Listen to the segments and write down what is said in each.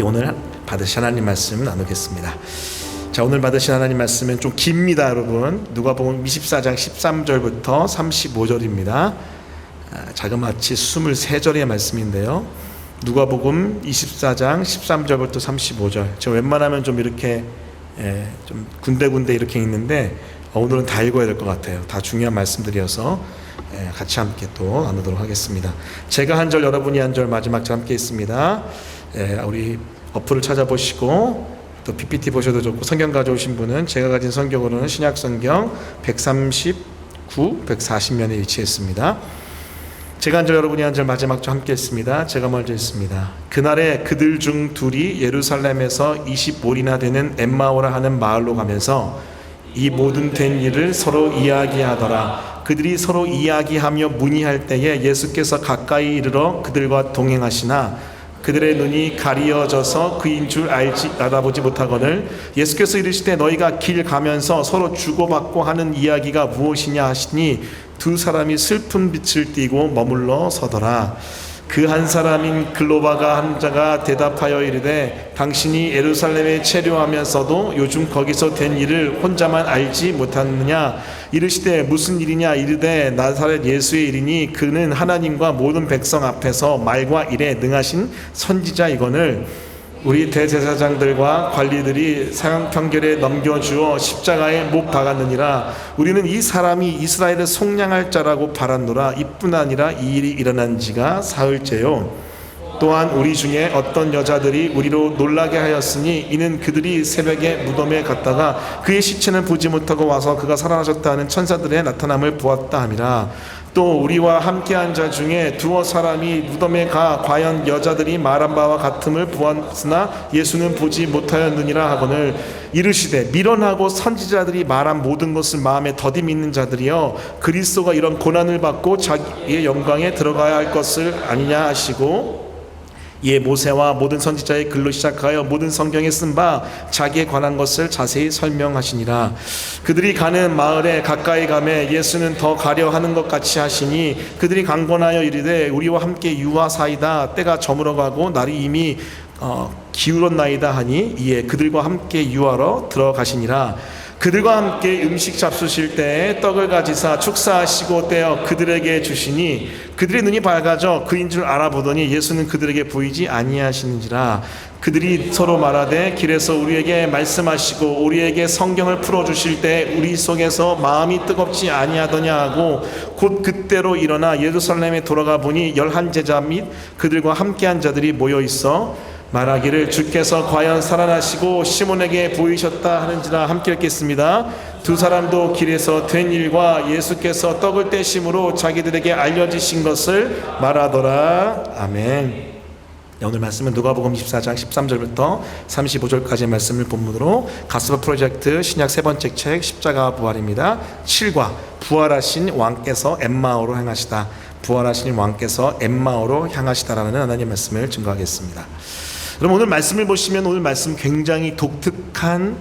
오늘 받으신 하나님 말씀 나누겠습니다. 자, 오늘 받으신 하나님 말씀은 좀 깁니다, 여러분. 누가복음 24장 13절부터 35절입니다. 자그마치 23절의 말씀인데요. 누가복음 24장 13절부터 35절. 저 웬만하면 좀 이렇게 좀 군데군데 이렇게 읽는데 오늘은 다 읽어야 될 것 같아요. 다 중요한 말씀들이어서 같이 함께 또 나누도록 하겠습니다. 제가 한 절, 여러분이 한 절, 마지막 절 함께 있습니다. 우리 어플을 찾아보시고 또 PPT 보셔도 좋고, 성경 가져오신 분은 제가 가진 성경으로는 신약성경 139, 140면에 위치했습니다. 제가 한 절, 여러분이 한 절, 마지막 절 함께 했습니다. 제가 먼저 했습니다. 그날에 그들 중 둘이 예루살렘에서 25리나 되는 엠마오라 하는 마을로 가면서 이 모든 된 일을 서로 이야기하더라. 그들이 서로 이야기하며 문의할 때에 예수께서 가까이 이르러 그들과 동행하시나 그들의 눈이 가리어져서 그인 줄 알아보지 못하거늘 예수께서 이르시되 너희가 길 가면서 서로 주고받고 하는 이야기가 무엇이냐 하시니 두 사람이 슬픈 빛을 띠고 머물러 서더라. 그 한 사람인 글로바가 한 자가 대답하여 이르되 당신이 예루살렘에 체류하면서도 요즘 거기서 된 일을 혼자만 알지 못하느냐. 이르시되 무슨 일이냐. 이르되 나사렛 예수의 일이니 그는 하나님과 모든 백성 앞에서 말과 일에 능하신 선지자이거늘 우리 대제사장들과 관리들이 사형 판결에 넘겨주어 십자가에 못 박았느니라. 우리는 이 사람이 이스라엘을 속량할 자라고 바랐노라. 이뿐 아니라 이 일이 일어난 지가 사흘째요. 또한 우리 중에 어떤 여자들이 우리로 놀라게 하였으니 이는 그들이 새벽에 무덤에 갔다가 그의 시체는 보지 못하고 와서 그가 살아나셨다 하는 천사들의 나타남을 보았다 함이라. 또 우리와 함께한 자 중에 두어 사람이 무덤에 가 과연 여자들이 말한 바와 같음을 보았으나 예수는 보지 못하였느니라 하거늘 이르시되 미련하고 선지자들이 말한 모든 것을 마음에 더디 믿는 자들이여 그리스도가 이런 고난을 받고 자기의 영광에 들어가야 할 것을 아니냐 하시고 이에 모세와 모든 선지자의 글로 시작하여 모든 성경에 쓴 바 자기에 관한 것을 자세히 설명하시니라. 그들이 가는 마을에 가까이 가매 예수는 더 가려 하는 것 같이 하시니 그들이 강권하여 이르되 우리와 함께 유하사이다. 때가 저물어가고 날이 이미 기울었나이다 하니 이에 그들과 함께 유하러 들어가시니라. 그들과 함께 음식 잡수실 때에 떡을 가지사 축사하시고 떼어 그들에게 주시니 그들의 눈이 밝아져 그인 줄 알아보더니 예수는 그들에게 보이지 아니하시는지라. 그들이 서로 말하되 길에서 우리에게 말씀하시고 우리에게 성경을 풀어주실 때 우리 속에서 마음이 뜨겁지 아니하더냐 하고 곧 그때로 일어나 예루살렘에 돌아가 보니 11 제자 및 그들과 함께한 자들이 모여있어 말하기를 주께서 과연 살아나시고 시몬에게 보이셨다 하는지라. 함께 읽겠습니다. 두 사람도 길에서 된 일과 예수께서 떡을 떼심으로 자기들에게 알려지신 것을 말하더라. 아멘. 오늘 말씀은 누가복음 24장 13절부터 35절까지의 말씀을 본문으로 가스바 프로젝트 신약 세 번째 책 십자가 부활입니다. 7과 부활하신 왕께서 엠마오로 향하시다. 부활하신 왕께서 엠마오로 향하시다라는 하나님의 말씀을 증거하겠습니다. 여러분, 오늘 말씀을 보시면 오늘 말씀 굉장히 독특한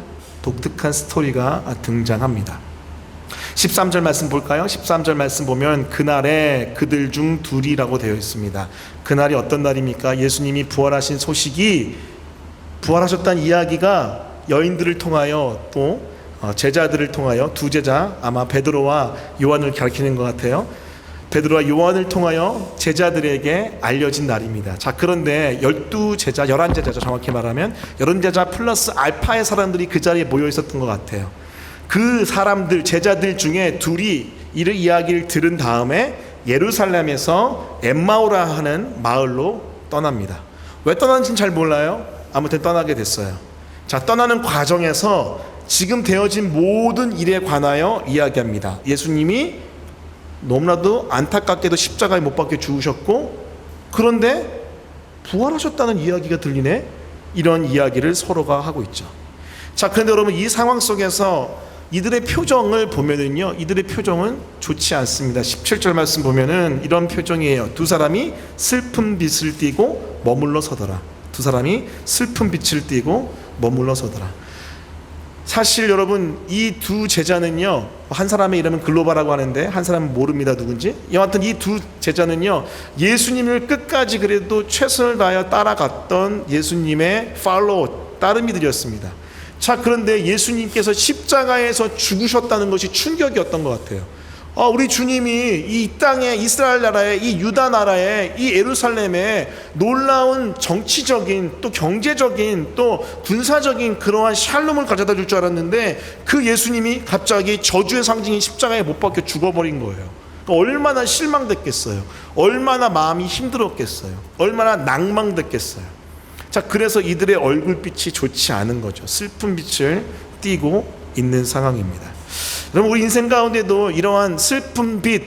스토리가 등장합니다. 13절 말씀 볼까요? 13절 말씀 보면 그날에 그들 중 둘이라고 되어 있습니다. 그날이 어떤 날입니까? 예수님이 부활하신 소식이, 부활하셨다는 이야기가 여인들을 통하여 또 제자들을 통하여 두 제자, 아마 베드로와 요한을 가리키는 것 같아요. 베드로와 요한을 통하여 제자들에게 알려진 날입니다. 자, 그런데 11제자죠. 정확히 말하면 11제자 플러스 알파의 사람들이 그 자리에 모여 있었던 것 같아요. 그 사람들, 제자들 중에 둘이 이 이야기를 들은 다음에 예루살렘에서 엠마오라 하는 마을로 떠납니다. 왜 떠났는지는 잘 몰라요. 아무튼 떠나게 됐어요. 자, 떠나는 과정에서 지금 되어진 모든 일에 관하여 이야기합니다. 예수님이 너무나도 안타깝게도 십자가에 못 박혀 죽으셨고, 그런데 부활하셨다는 이야기가 들리네. 이런 이야기를 서로가 하고 있죠. 자, 그런데 여러분, 이 상황 속에서 이들의 표정을 보면은요, 이들의 표정은 좋지 않습니다. 17절 말씀 보면은 이런 표정이에요. 두 사람이 슬픈 빛을 띠고 머물러 서더라. 두 사람이 슬픈 빛을 띠고 머물러 서더라. 사실 여러분 이 두 제자는요, 한 사람의 이름은 글로바라고 하는데 한 사람은 모릅니다 누군지. 여하튼 이 두 제자는요, 예수님을 끝까지 그래도 최선을 다하여 따라갔던 예수님의 팔로워, 따르미들이었습니다. 자, 그런데 예수님께서 십자가에서 죽으셨다는 것이 충격이었던 것 같아요. 우리 주님이 이 땅에, 이스라엘 나라에, 이 유다 나라에, 이 예루살렘에 놀라운 정치적인 또 경제적인 또 군사적인 그러한 샬롬을 가져다 줄 줄 알았는데 그 예수님이 갑자기 저주의 상징인 십자가에 못 박혀 죽어버린 거예요. 그러니까 얼마나 실망됐겠어요. 얼마나 마음이 힘들었겠어요. 얼마나 낭망됐겠어요. 자, 그래서 이들의 얼굴빛이 좋지 않은 거죠. 슬픈 빛을 띠고 있는 상황입니다. 여러분, 우리 인생 가운데도 이러한 슬픈 빛,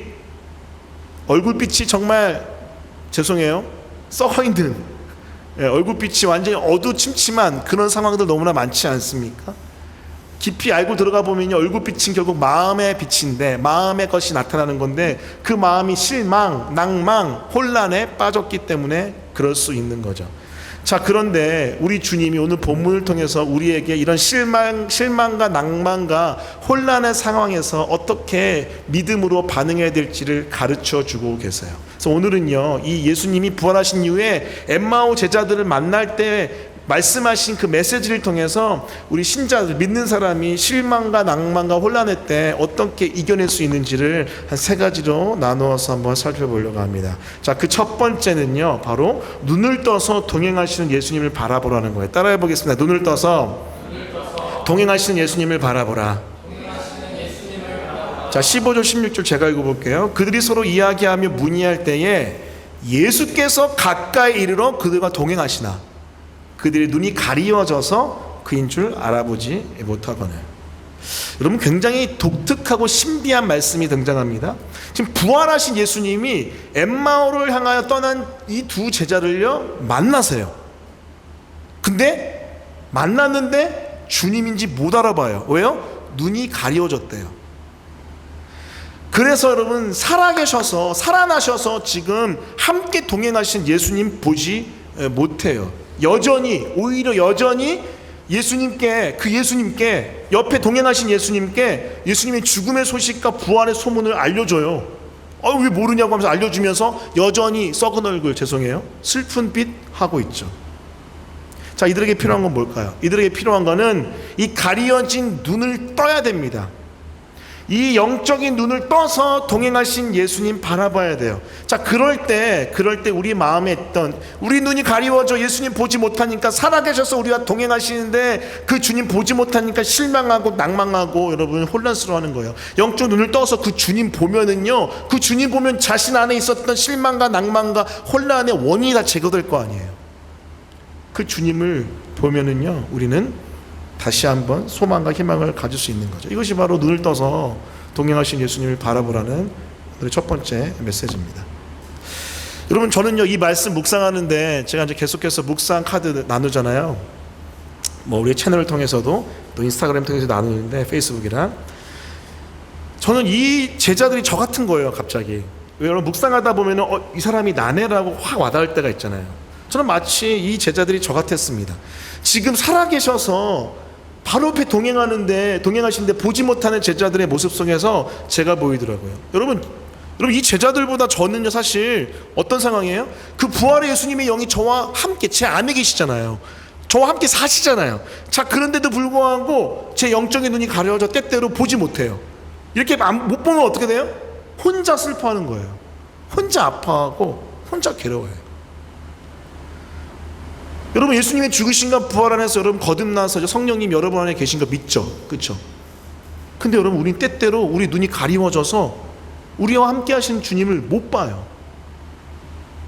얼굴빛이 정말 죄송해요, 썩어있는, 얼굴빛이 완전히 어두침침한 그런 상황들 너무나 많지 않습니까? 깊이 알고 들어가 보면 얼굴빛은 결국 마음의 빛인데, 마음의 것이 나타나는 건데, 그 마음이 실망, 낭망, 혼란에 빠졌기 때문에 그럴 수 있는 거죠. 자, 그런데 우리 주님이 오늘 본문을 통해서 우리에게 이런 실망과 낭만과 혼란의 상황에서 어떻게 믿음으로 반응해야 될지를 가르쳐 주고 계세요. 그래서 오늘은요, 이 예수님이 부활하신 이후에 엠마오 제자들을 만날 때 말씀하신 그 메시지를 통해서 우리 신자들, 믿는 사람이 실망과 낭만과 혼란의 때 어떻게 이겨낼 수 있는지를 한 3가지로 나누어서 한번 살펴보려고 합니다. 자, 그 첫 번째는요, 바로 눈을 떠서 동행하시는 예수님을 바라보라는 거예요. 따라해 보겠습니다. 눈을 떠서 동행하시는 예수님을 바라보라. 자, 15절 16절 제가 읽어볼게요. 그들이 서로 이야기하며 문의할 때에 예수께서 가까이 이르러 그들과 동행하시나 그들의 눈이 가리워져서 그인 줄 알아보지 못하거늘. 여러분, 굉장히 독특하고 신비한 말씀이 등장합니다. 지금 부활하신 예수님이 엠마오를 향하여 떠난 이 두 제자를요 만나세요. 근데 만났는데 주님인지 못 알아봐요. 왜요? 눈이 가리워졌대요. 그래서 여러분, 살아나셔서 지금 함께 동행하신 예수님 보지 못해요. 오히려 여전히 예수님께 옆에 동행하신 예수님의 죽음의 소식과 부활의 소문을 알려줘요. 왜 모르냐고 하면서 알려주면서 여전히 썩은 얼굴, 죄송해요, 슬픈 빛 하고 있죠. 자, 이들에게 필요한 건 뭘까요? 이들에게 필요한 거는 이 가리어진 눈을 떠야 됩니다. 이 영적인 눈을 떠서 동행하신 예수님 바라봐야 돼요. 자, 그럴 때 우리 마음에 있던, 우리 눈이 가리워져 예수님 보지 못하니까, 살아계셔서 우리와 동행하시는데 그 주님 보지 못하니까 실망하고 낭망하고 여러분 혼란스러워하는 거예요. 영적 눈을 떠서 그 주님 보면은요, 그 주님 보면 자신 안에 있었던 실망과 낭만과 혼란의 원인이 다 제거될 거 아니에요. 그 주님을 보면은요, 우리는 다시 한번 소망과 희망을 가질 수 있는 거죠. 이것이 바로 눈을 떠서 동행하신 예수님을 바라보라는 우리 첫 번째 메시지입니다. 여러분, 저는요, 이 말씀 묵상하는데 제가 이제 계속해서 묵상 카드 나누잖아요. 우리 채널을 통해서도 또 인스타그램 통해서 나누는데, 페이스북이랑. 저는 이 제자들이 저 같은 거예요, 갑자기. 여러분, 묵상하다 보면은 이 사람이 나네라고 확 와닿을 때가 있잖아요. 저는 마치 이 제자들이 저 같았습니다. 지금 살아계셔서 바로 옆에 동행하시는데 보지 못하는 제자들의 모습 속에서 제가 보이더라고요. 여러분, 이 제자들보다 저는요, 사실 어떤 상황이에요? 그 부활의 예수님의 영이 저와 함께 제 안에 계시잖아요. 저와 함께 사시잖아요. 자, 그런데도 불구하고 제 영적인 눈이 가려져 때때로 보지 못해요. 이렇게 못 보면 어떻게 돼요? 혼자 슬퍼하는 거예요. 혼자 아파하고 혼자 괴로워요. 여러분, 예수님의 죽으심과 부활 안에서 여러분 거듭나서 성령님 여러분 안에 계신 거 믿죠? 그렇죠? 근데 여러분, 우린 때때로 우리 눈이 가리워져서 우리와 함께 하신 주님을 못 봐요.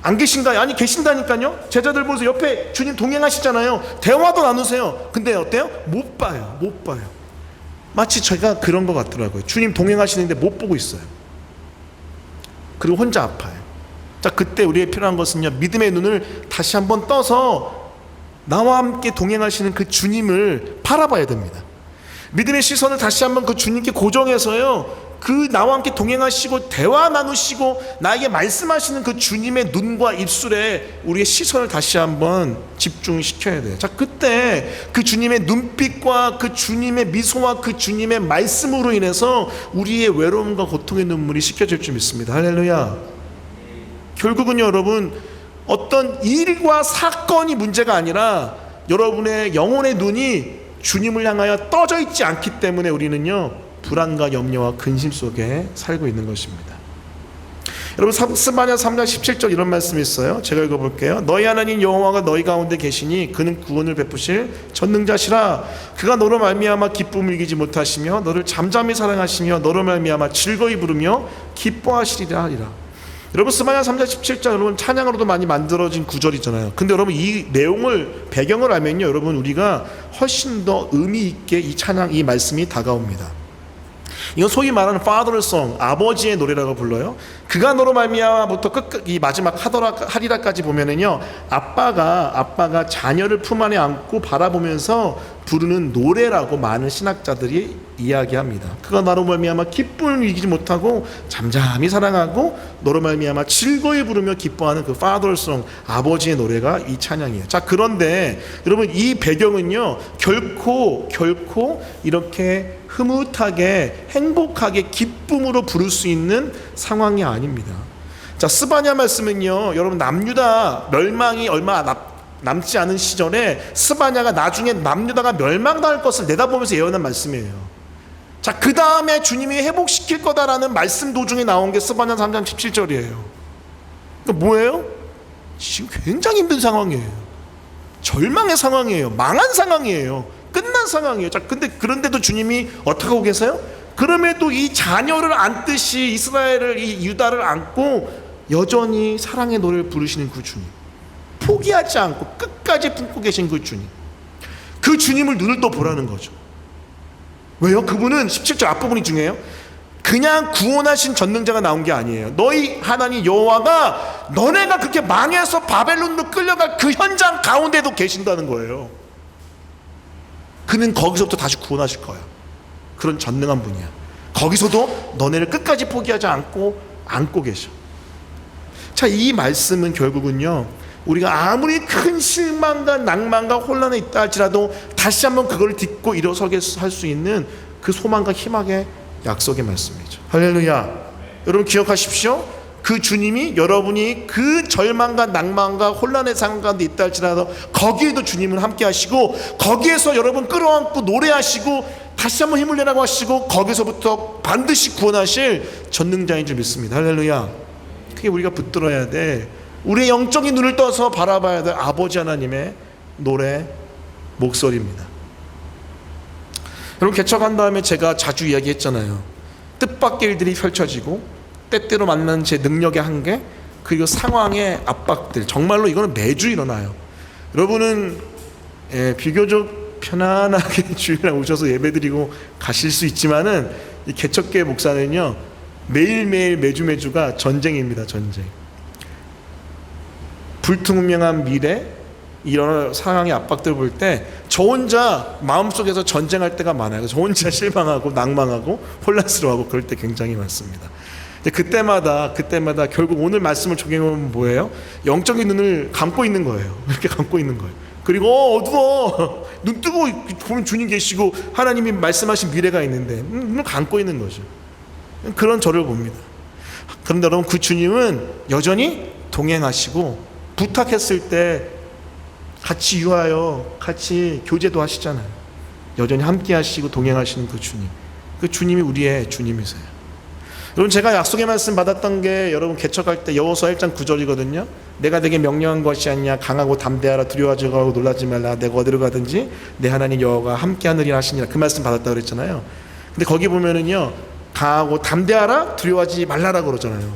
안 계신가요? 아니, 계신다니까요. 제자들 보세요. 옆에 주님 동행하시잖아요. 대화도 나누세요. 근데 어때요? 못 봐요. 마치 제가 그런 것 같더라고요. 주님 동행하시는데 못 보고 있어요. 그리고 혼자 아파요. 자, 그때 우리에게 필요한 것은요, 믿음의 눈을 다시 한번 떠서 나와 함께 동행하시는 그 주님을 바라봐야 됩니다. 믿음의 시선을 다시 한번 그 주님께 고정해서요, 그 나와 함께 동행하시고 대화 나누시고 나에게 말씀하시는 그 주님의 눈과 입술에 우리의 시선을 다시 한번 집중시켜야 돼요. 자, 그때 그 주님의 눈빛과 그 주님의 미소와 그 주님의 말씀으로 인해서 우리의 외로움과 고통의 눈물이 씻겨질 줄 믿습니다. 할렐루야. 결국은요, 여러분, 어떤 일과 사건이 문제가 아니라 여러분의 영혼의 눈이 주님을 향하여 떠져 있지 않기 때문에 우리는요, 불안과 염려와 근심 속에 살고 있는 것입니다. 여러분, 스바냐 3장 17절 이런 말씀이 있어요. 제가 읽어볼게요. 너희 하나님 여호와가 너희 가운데 계시니 그는 구원을 베푸실 전능자시라. 그가 너로 말미암아 기쁨을 이기지 못하시며 너를 잠잠히 사랑하시며 너로 말미암아 즐거이 부르며 기뻐하시리라 하리라. 여러분, 스바냐 3장 17절 여러분 찬양으로도 많이 만들어진 구절이잖아요. 근데 여러분, 이 내용을 배경을 알면요, 여러분, 우리가 훨씬 더 의미 있게 이 찬양, 이 말씀이 다가옵니다. 이건 소위 말하는 Father's Song, 아버지의 노래라고 불러요. 그가 너로 말미암아부터 이 마지막 하리라까지 보면은요, 아빠가 자녀를 품 안에 안고 바라보면서 부르는 노래라고 많은 신학자들이 이야기합니다. 그가 나로 말미암아 기쁨을 이기지 못하고 잠잠히 사랑하고 너로 말미암아 즐거이 부르며 기뻐하는 그 Father's Song, 아버지의 노래가 이 찬양이에요. 자, 그런데 여러분, 이 배경은요, 결코 이렇게 흐뭇하게 행복하게 기쁨으로 부를 수 있는 상황이 아닙니다. 자, 스바냐 말씀은요, 여러분, 남유다 멸망이 얼마 남지 않은 시절에 스바냐가 나중에 남유다가 멸망당할 것을 내다보면서 예언한 말씀이에요. 자, 그 다음에 주님이 회복시킬 거다라는 말씀 도중에 나온 게 스바냐 3장 17절이에요. 그러니까 뭐예요? 지금 굉장히 힘든 상황이에요. 절망의 상황이에요. 망한 상황이에요. 끝난 상황이에요. 자, 근데 그런데도 주님이 어떻게 하고 계세요? 그럼에도 이 자녀를 안듯이 이스라엘을, 이 유다를 안고 여전히 사랑의 노래를 부르시는 그 주님, 포기하지 않고 끝까지 품고 계신 그 주님, 그 주님을 눈을 또 보라는 거죠. 왜요? 그분은 17절 앞부분이 중요해요. 그냥 구원하신 전능자가 나온 게 아니에요. 너희 하나님 여호와가 너네가 그렇게 망해서 바벨론으로 끌려갈 그 현장 가운데도 계신다는 거예요. 그는 거기서부터 다시 구원하실 거야. 그런 전능한 분이야. 거기서도 너네를 끝까지 포기하지 않고 안고 계셔. 자, 이 말씀은 결국은요, 우리가 아무리 큰 실망과 낭만과 혼란에 있다 할지라도 다시 한번 그걸 딛고 일어서게 할 수 있는 그 소망과 희망의 약속의 말씀이죠. 할렐루야. 여러분, 기억하십시오. 그 주님이 여러분이 그 절망과 낭만과 혼란의 상황 가운데 있다 할지라도 거기에도 주님은 함께 하시고, 거기에서 여러분 끌어안고 노래하시고 다시 한번 힘을 내라고 하시고 거기서부터 반드시 구원하실 전능자인 줄 믿습니다. 할렐루야. 그게 우리가 붙들어야 돼. 우리의 영적인 눈을 떠서 바라봐야 될 아버지 하나님의 노래 목소리입니다. 여러분, 개척한 다음에 제가 자주 이야기했잖아요. 뜻밖의 일들이 펼쳐지고 때때로 만나는 제 능력의 한계, 그리고 상황의 압박들, 정말로 이거는 매주 일어나요. 여러분은 비교적 편안하게 주일날 오셔서 예배드리고 가실 수 있지만은 이 개척교회 목사는요, 매일매일 매주가 전쟁입니다. 전쟁. 불투명한 미래, 이런 상황의 압박들을 볼 때 저 혼자 마음속에서 전쟁할 때가 많아요. 저 혼자 실망하고 낭망하고 혼란스러워하고 그럴 때 굉장히 많습니다. 그때마다 결국 오늘 말씀을 적용하면 뭐예요? 영적인 눈을 감고 있는 거예요. 이렇게 감고 있는 거예요. 그리고 어두워, 눈 뜨고 보면 주님 계시고 하나님이 말씀하신 미래가 있는데 눈을 감고 있는 거죠. 그런 저를 봅니다. 그런데 여러분, 그 주님은 여전히 동행하시고 부탁했을 때 같이 유하여 같이 교제도 하시잖아요. 여전히 함께 하시고 동행하시는 그 주님, 그 주님이 우리의 주님이세요. 여러분, 제가 약속의 말씀 받았던 게 여러분 개척할 때 여호수아 1장 9절이거든요. 내가 내게 명령한 것이 아니냐, 강하고 담대하라, 두려워하지 말고 놀라지 말라, 내가 어디로 가든지 내 하나님 여호와가 함께 하느니라 하시니라. 그 말씀 받았다 그랬잖아요. 근데 거기 보면은요, 강하고 담대하라, 두려워하지 말라라고 그러잖아요.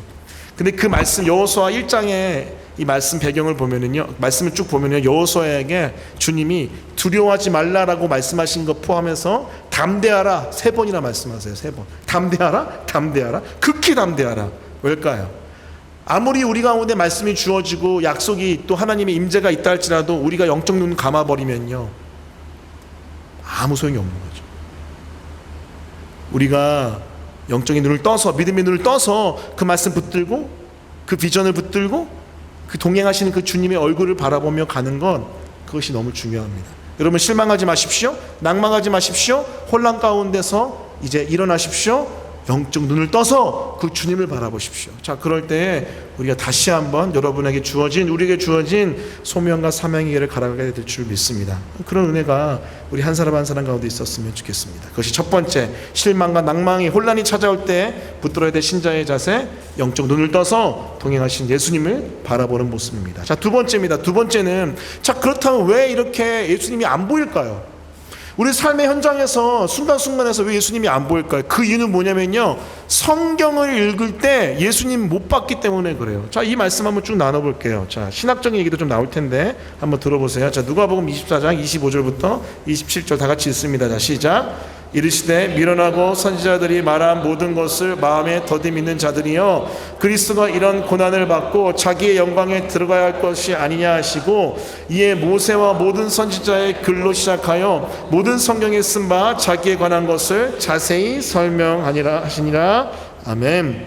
근데 그 말씀 여호수아 1장에 이 말씀 배경을 보면은요, 말씀을 쭉 보면요, 여호수아에게 주님이 두려워하지 말라라고 말씀하신 것 포함해서 담대하라 3번이나 말씀하세요. 3번. 담대하라, 극히 담대하라. 왜일까요? 아무리 우리 가운데 말씀이 주어지고 약속이 또 하나님의 임재가 있다 할지라도 우리가 영적 눈 감아버리면요, 아무 소용이 없는 거죠. 우리가 영적인 눈을 떠서, 믿음의 눈을 떠서 그 말씀 붙들고 그 비전을 붙들고 그 동행하시는 그 주님의 얼굴을 바라보며 가는 건, 그것이 너무 중요합니다. 여러분, 실망하지 마십시오. 낭망하지 마십시오. 혼란 가운데서 이제 일어나십시오. 영적 눈을 떠서 그 주님을 바라보십시오. 자, 그럴 때 우리가 다시 한번 여러분에게 주어진, 우리에게 주어진 소명과 사명의 길을 걸어가게 될 줄 믿습니다. 그런 은혜가 우리 한 사람 한 사람 가운데 있었으면 좋겠습니다. 그것이 첫 번째, 실망과 낭망이, 혼란이 찾아올 때 붙들어야 될 신자의 자세, 영적 눈을 떠서 동행하신 예수님을 바라보는 모습입니다. 자, 두 번째입니다. 두 번째는, 자, 그렇다면 왜 이렇게 예수님이 안 보일까요? 우리 삶의 현장에서 순간순간에서 왜 예수님이 안 보일까요? 그 이유는 뭐냐면요, 성경을 읽을 때 예수님 못 봤기 때문에 그래요. 자, 이 말씀 한번 쭉 나눠볼게요. 자, 신학적인 얘기도 좀 나올 텐데 한번 들어보세요. 자, 누가복음 24장 25절부터 27절 다 같이 읽습니다. 자, 시작. 이르시되 미련하고 선지자들이 말한 모든 것을 마음에 더디 믿는 자들이여, 그리스도가 이런 고난을 받고 자기의 영광에 들어가야 할 것이 아니냐 하시고, 이에 모세와 모든 선지자의 글로 시작하여 모든 성경에 쓴 바 자기에 관한 것을 자세히 설명하니라 하시니라. 아멘.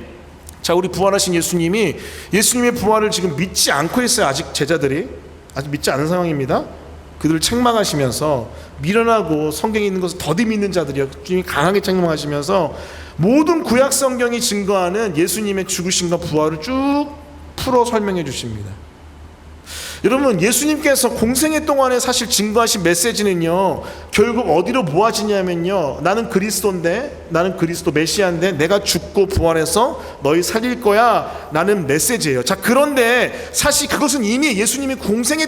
자, 우리 부활하신 예수님이, 예수님의 부활을 지금 믿지 않고 있어요. 아직 제자들이 아직 믿지 않은 상황입니다. 그들을 책망하시면서, 미련하고 성경에 있는 것을 더디 믿는 자들이요, 주님이 강하게 책망하시면서 모든 구약 성경이 증거하는 예수님의 죽으심과 부활을 쭉 풀어 설명해 주십니다. 여러분, 예수님께서 공생애 동안에 사실 증거하신 메시지는요, 결국 어디로 모아지냐면요, 나는 그리스도인데, 나는 그리스도 메시아인데 내가 죽고 부활해서 너희 살릴 거야 라는 메시지예요. 자, 그런데 사실 그것은 이미 예수님이 공생애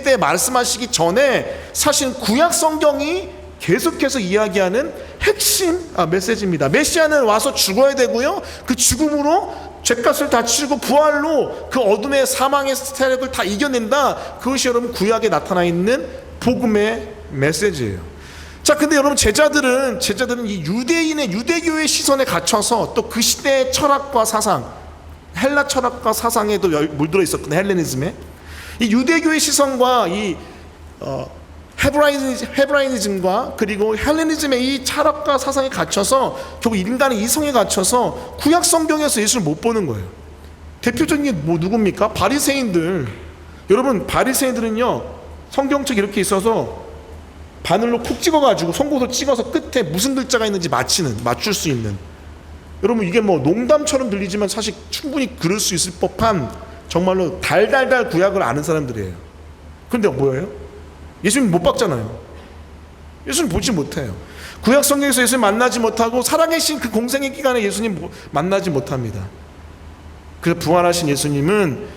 때 말씀하시기 전에 사실 구약 성경이 계속해서 이야기하는 핵심 메시지입니다. 메시아는 와서 죽어야 되고요, 그 죽음으로 죄값을 다 치르고 부활로 그 어둠의 사망의 세력을 다 이겨낸다. 그것이 여러분 구약에 나타나 있는 복음의 메시지예요. 자, 근데 여러분, 제자들은 이 유대인의, 유대교의 시선에 갇혀서 또 그 시대의 철학과 사상, 헬라 철학과 사상에도 물들어 있었거든요. 헬레니즘에. 이 유대교의 시선과 이 헤브라이니즘과 그리고 헬레니즘의 이 철학과 사상에 갇혀서 결국 인간의 이성에 갇혀서 구약 성경에서 예수를 못 보는 거예요. 대표적인 게 누굽니까? 바리새인들. 여러분, 바리새인들은요, 성경책 이렇게 있어서 바늘로 콕 찍어가지고 송곳으로 찍어서 끝에 무슨 글자가 있는지 맞출 수 있는, 여러분, 이게 농담처럼 들리지만 사실 충분히 그럴 수 있을 법한 정말로 달달달 구약을 아는 사람들이에요. 그런데 뭐예요? 예수님 못 봤잖아요. 예수님 보지 못해요. 구약 성경에서 예수님 만나지 못하고 살아계신 그 공생의 기간에 예수님 만나지 못합니다. 그래서 부활하신 예수님은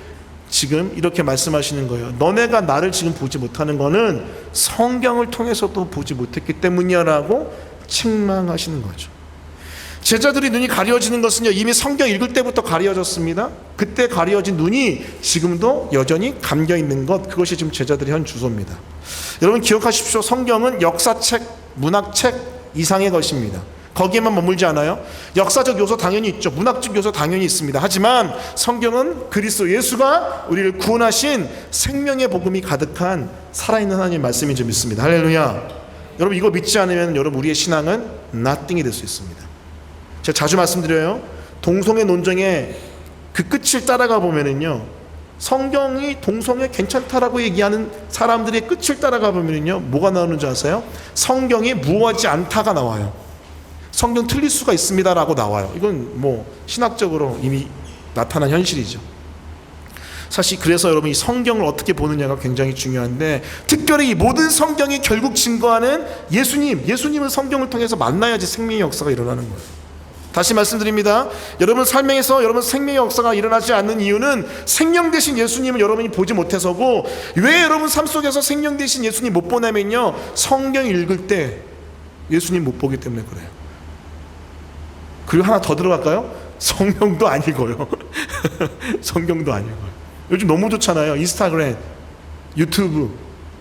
지금 이렇게 말씀하시는 거예요. 너네가 나를 지금 보지 못하는 거는 성경을 통해서도 보지 못했기 때문이야 라고 책망하시는 거죠. 제자들이 눈이 가려지는 것은요, 이미 성경 읽을 때부터 가려졌습니다. 그때 가려진 눈이 지금도 여전히 감겨 있는 것, 그것이 지금 제자들의 현 주소입니다. 여러분, 기억하십시오. 성경은 역사책, 문학책 이상의 것입니다. 거기에만 머물지 않아요. 역사적 요소 당연히 있죠. 문학적 요소 당연히 있습니다. 하지만 성경은 그리스도 예수가 우리를 구원하신 생명의 복음이 가득한 살아있는 하나님의 말씀인 줄 믿습니다. 할렐루야. 여러분, 이거 믿지 않으면 여러분, 우리의 신앙은 nothing이 될 수 있습니다. 제가 자주 말씀드려요. 동성애 논쟁의 그 끝을 따라가 보면은요, 성경이 동성애 괜찮다라고 얘기하는 사람들의 끝을 따라가 보면은요, 뭐가 나오는지 아세요? 성경이 무하지 않다가 나와요. 성경 틀릴 수가 있습니다라고 나와요. 이건 신학적으로 이미 나타난 현실이죠. 사실 그래서 여러분, 이 성경을 어떻게 보느냐가 굉장히 중요한데, 특별히 이 모든 성경이 결국 증거하는 예수님을 성경을 통해서 만나야지 생명의 역사가 일어나는 거예요. 다시 말씀드립니다. 여러분 삶에서 여러분 생명의 역사가 일어나지 않는 이유는 생명 되신 예수님을 여러분이 보지 못해서고, 왜 여러분 삶 속에서 생명 되신 예수님 못 보냐면요, 성경 읽을 때 예수님 못 보기 때문에 그래요. 그리고 하나 더 들어갈까요? 성경도 안 읽어요. 성경도 안 읽어요. 요즘 너무 좋잖아요. 인스타그램, 유튜브,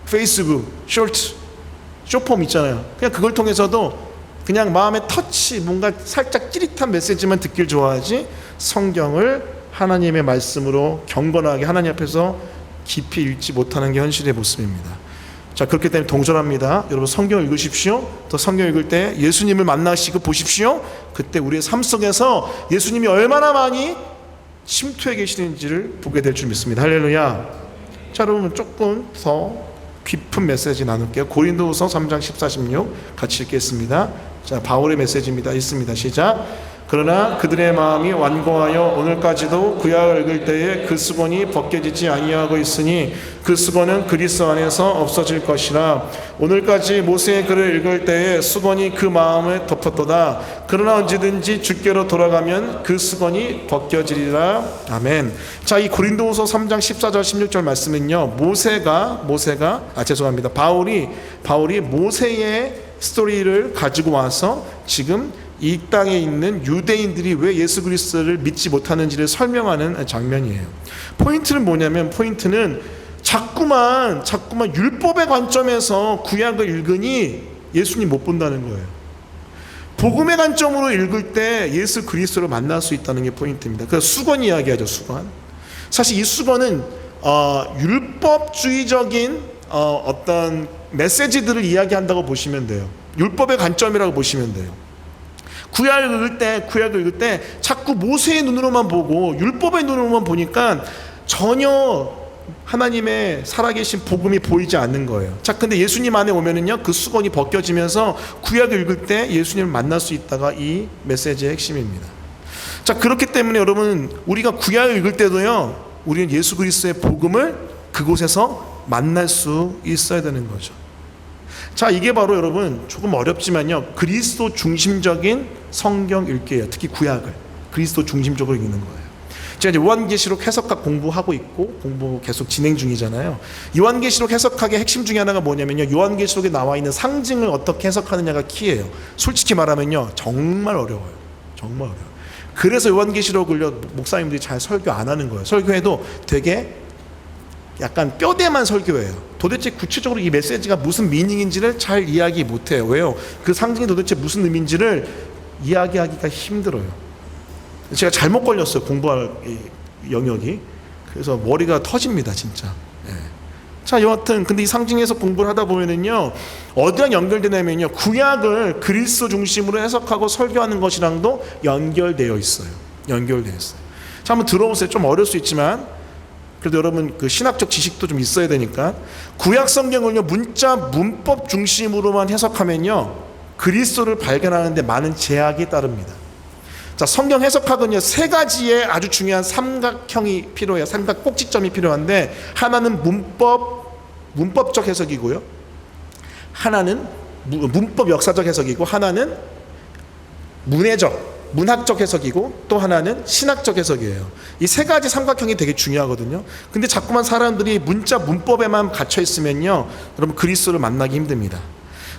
페이스북, 쇼츠, 쇼폼 있잖아요. 그냥 그걸 통해서도 그냥 마음의 터치, 뭔가 살짝 찌릿한 메시지만 듣길 좋아하지, 성경을 하나님의 말씀으로 경건하게 하나님 앞에서 깊이 읽지 못하는 게 현실의 모습입니다. 자, 그렇기 때문에 동절합니다. 여러분 성경 읽으십시오. 또 성경 읽을 때 예수님을 만나시고 보십시오. 그때 우리의 삶 속에서 예수님이 얼마나 많이 침투해 계시는지를 보게 될 줄 믿습니다. 할렐루야. 자, 여러분 조금 더 깊은 메시지 나눌게요. 고린도후서 3장 14, 16 같이 읽겠습니다. 자, 바울의 메시지입니다. 읽습니다. 시작. 그러나 그들의 마음이 완고하여 오늘까지도 구약을 읽을 때에 그 수건이 벗겨지지 아니하고 있으니 그 수건은 그리스도 안에서 없어질 것이라. 오늘까지 모세의 글을 읽을 때에 수건이 그 마음을 덮었도다. 그러나 언제든지 주께로 돌아가면 그 수건이 벗겨지리라. 아멘. 자, 이 고린도후서 3장 14절 16절 말씀은요, 바울이 모세의 스토리를 가지고 와서 지금 이 땅에 있는 유대인들이 왜 예수 그리스도를 믿지 못하는지를 설명하는 장면이에요. 포인트는 뭐냐면, 포인트는 자꾸만 율법의 관점에서 구약을 읽으니 예수님 못 본다는 거예요. 복음의 관점으로 읽을 때 예수 그리스도를 만날 수 있다는 게 포인트입니다. 그래서 수건 이야기하죠. 수건. 사실 이 수건은 율법주의적인 어떤 메시지들을 이야기한다고 보시면 돼요. 율법의 관점이라고 보시면 돼요. 구약을 읽을 때 자꾸 모세의 눈으로만 보고 율법의 눈으로만 보니까 전혀 하나님의 살아계신 복음이 보이지 않는 거예요. 자, 근데 예수님 안에 오면은요, 그 수건이 벗겨지면서 구약을 읽을 때 예수님을 만날 수 있다가 이 메시지의 핵심입니다. 자, 그렇기 때문에 여러분, 우리가 구약을 읽을 때도요, 우리는 예수 그리스도의 복음을 그곳에서 만날 수 있어야 되는 거죠. 자, 이게 바로 여러분 조금 어렵지만요, 그리스도 중심적인 성경 읽기예요. 특히 구약을 그리스도 중심적으로 읽는 거예요. 제가 이제 요한계시록 해석학 공부하고 있고 공부 계속 진행 중이잖아요. 요한계시록 해석학의 핵심 중에 하나가 뭐냐면요, 요한계시록에 나와 있는 상징을 어떻게 해석하느냐가 키예요. 솔직히 말하면요, 정말 어려워요. 정말 어려워요. 그래서 요한계시록을요, 목사님들이 잘 설교 안 하는 거예요. 설교해도 되게 약간 뼈대만 설교해요. 도대체 구체적으로 이 메시지가 무슨 미닝인지를 잘 이야기 못해요. 왜요? 그 상징이 도대체 무슨 의미인지를 이야기하기가 힘들어요. 제가 잘못 걸렸어요, 공부할 영역이. 그래서 머리가 터집니다, 진짜. 예. 자, 여하튼 근데 이 상징에서 공부를 하다 보면은요, 어디랑 연결되냐면요, 구약을 그리스도 중심으로 해석하고 설교하는 것이랑도 연결되어 있어요. 연결되어 있어요. 자, 한번 들어보세요. 좀 어려울 수 있지만 그래도 여러분 그 신학적 지식도 좀 있어야 되니까. 구약 성경을요, 문법 중심으로만 해석하면요, 그리스도를 발견하는데 많은 제약이 따릅니다. 자, 성경 해석학은요, 세 가지의 아주 중요한 삼각형이 필요해요. 삼각 꼭지점이 필요한데, 하나는 문법적 해석이고요, 하나는 문법 역사적 해석이고, 하나는 문학적 해석이고, 또 하나는 신학적 해석이에요. 이 세 가지 삼각형이 되게 중요하거든요. 근데 자꾸만 사람들이 문법에만 갇혀 있으면요, 여러분 그리스도를 만나기 힘듭니다.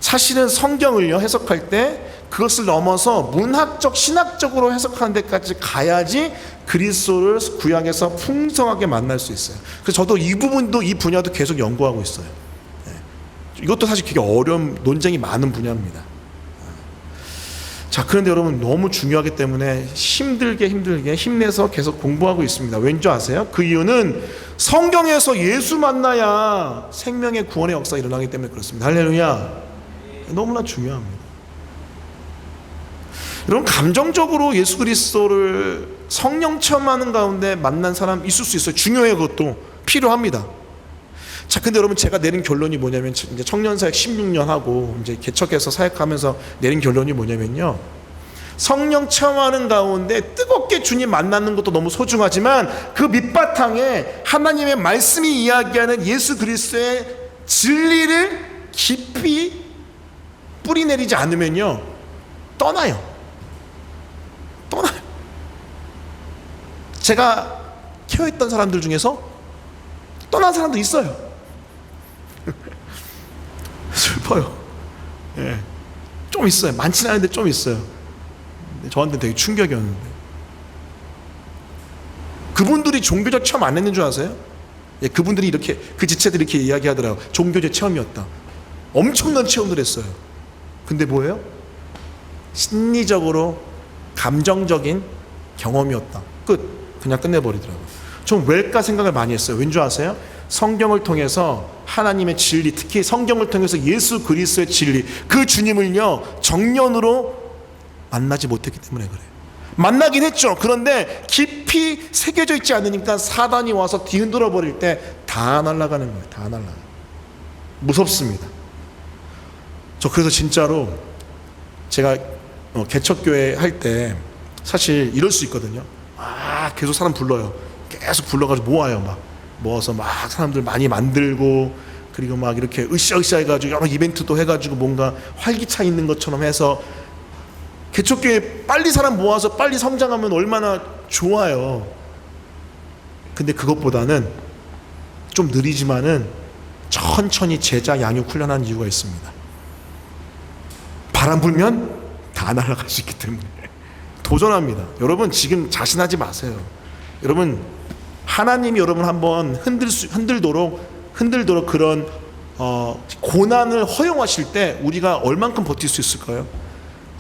사실은 성경을요, 해석할 때 그것을 넘어서 문학적, 신학적으로 해석하는 데까지 가야지 그리스도를 구약에서 풍성하게 만날 수 있어요. 그래서 저도 이 부분도, 이 분야도 계속 연구하고 있어요. 이것도 사실 되게 어려운, 논쟁이 많은 분야입니다. 자, 그런데 여러분 너무 중요하기 때문에 힘들게 힘내서 계속 공부하고 있습니다. 왠지 아세요? 그 이유는 성경에서 예수 만나야 생명의 구원의 역사가 일어나기 때문에 그렇습니다. 할렐루야. 너무나 중요합니다. 여러분, 감정적으로 예수 그리스도를 성령 체험하는 가운데 만난 사람 있을 수 있어요. 중요해요. 그것도 필요합니다. 자, 근데 여러분 제가 내린 결론이 뭐냐면, 이제 청년사역 16년 하고 이제 개척해서 사역하면서 내린 결론이 뭐냐면요, 성령 체험하는 가운데 뜨겁게 주님 만나는 것도 너무 소중하지만 그 밑바탕에 하나님의 말씀이 이야기하는 예수 그리스도의 진리를 깊이 뿌리내리지 않으면요, 떠나요. 제가 케어했던 사람들 중에서 떠난 사람도 있어요. 슬퍼요. 예, 좀 있어요. 많지는 않은데 좀 있어요. 저한테 되게 충격이었는데, 그분들이 종교적 체험 안 했는 줄 아세요? 예, 그분들이 이렇게, 그 지체들이 이렇게 이야기하더라고요. 종교적 체험이었다. 엄청난 체험을 했어요. 근데 뭐예요? 심리적으로 감정적인 경험이었다. 그냥 끝내버리더라고요. 전 왜일까 생각을 많이 했어요. 왠 줄 아세요? 성경을 통해서 하나님의 진리, 특히 성경을 통해서 예수 그리스도의 진리, 그 주님을요 정면으로 만나지 못했기 때문에 그래요. 만나긴 했죠. 그런데 깊이 새겨져 있지 않으니까 사단이 와서 뒤흔들어 버릴 때 다 날아가는 거예요. 다 날아가요. 무섭습니다. 저 그래서 진짜로 제가 개척교회 할 때 사실 이럴 수 있거든요. 계속 사람 불러요. 계속 불러가지고 모아요. 막 모아서 막 사람들 많이 만들고, 그리고 막 이렇게 으쌰으쌰 해가지고 여러 이벤트도 해가지고 뭔가 활기차 있는 것처럼 해서, 개척교회 빨리 사람 모아서 빨리 성장하면 얼마나 좋아요. 근데 그것보다는 좀 느리지만은 천천히 제자 양육 훈련하는 이유가 있습니다. 바람 불면 다 날아갈 수 있기 때문에 도전합니다. 여러분 지금 자신하지 마세요. 여러분 하나님이 여러분 한번 흔들도록 그런 고난을 허용하실 때 우리가 얼만큼 버틸 수 있을까요?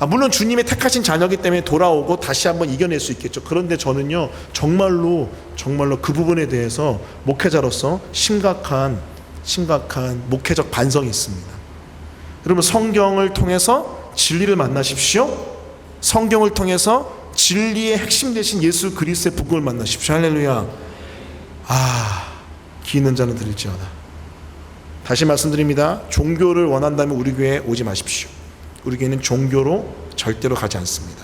물론 주님의 택하신 자녀이기 때문에 돌아오고 다시 한번 이겨낼 수 있겠죠. 그런데 저는요 정말로 그 부분에 대해서 목회자로서 심각한 목회적 반성이 있습니다. 여러분 성경을 통해서 진리를 만나십시오. 성경을 통해서 진리의 핵심 되신 예수 그리스도의 복음을 만나십시오. 할렐루야. 귀 있는 자는 들을지어다. 다시 말씀드립니다. 종교를 원한다면 우리 교회에 오지 마십시오. 우리 교회는 종교로 절대로 가지 않습니다.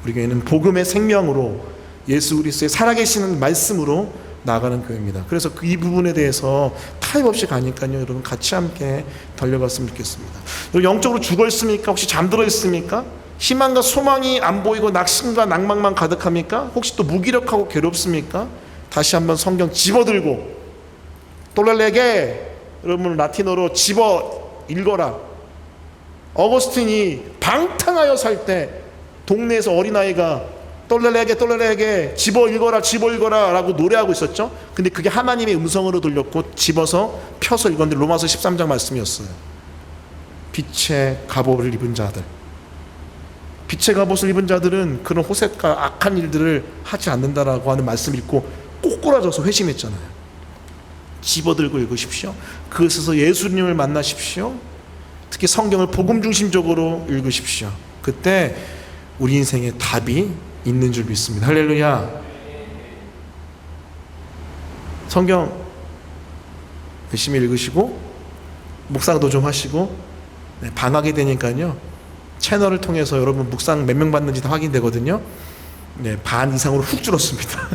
우리 교회는 복음의 생명으로 예수 그리스도의 살아계시는 말씀으로 나아가는 교회입니다. 그래서 이 부분에 대해서 타협 없이 가니까요, 여러분 같이 함께 달려갔으면 좋겠습니다. 영적으로 죽어 있습니까? 혹시 잠들어 있습니까? 희망과 소망이 안 보이고 낙심과 낭만만 가득합니까? 혹시 또 무기력하고 괴롭습니까? 다시 한번 성경 집어들고 돌레레게, 여러분 라틴어로 집어 읽어라. 어거스틴이 방탕하여 살 때 동네에서 어린아이가 떨레레게 집어 읽어라 라고 노래하고 있었죠. 근데 그게 하나님의 음성으로 들렸고 집어서 펴서 읽었는데 로마서 13장 말씀이었어요. 빛의 갑옷을 입은 자들, 빛의 갑옷을 입은 자들은 그런 호색과 악한 일들을 하지 않는다라고 하는 말씀 읽고 꼬꾸라져서 회심했잖아요. 집어들고 읽으십시오. 그것에서 예수님을 만나십시오. 특히 성경을 복음 중심적으로 읽으십시오. 그때 우리 인생에 답이 있는 줄 믿습니다. 할렐루야. 성경 열심히 읽으시고 묵상도 좀 하시고, 방학이 되니까요 채널을 통해서 여러분 묵상 몇 명 받는지 다 확인되거든요. 반 이상으로 훅 줄었습니다.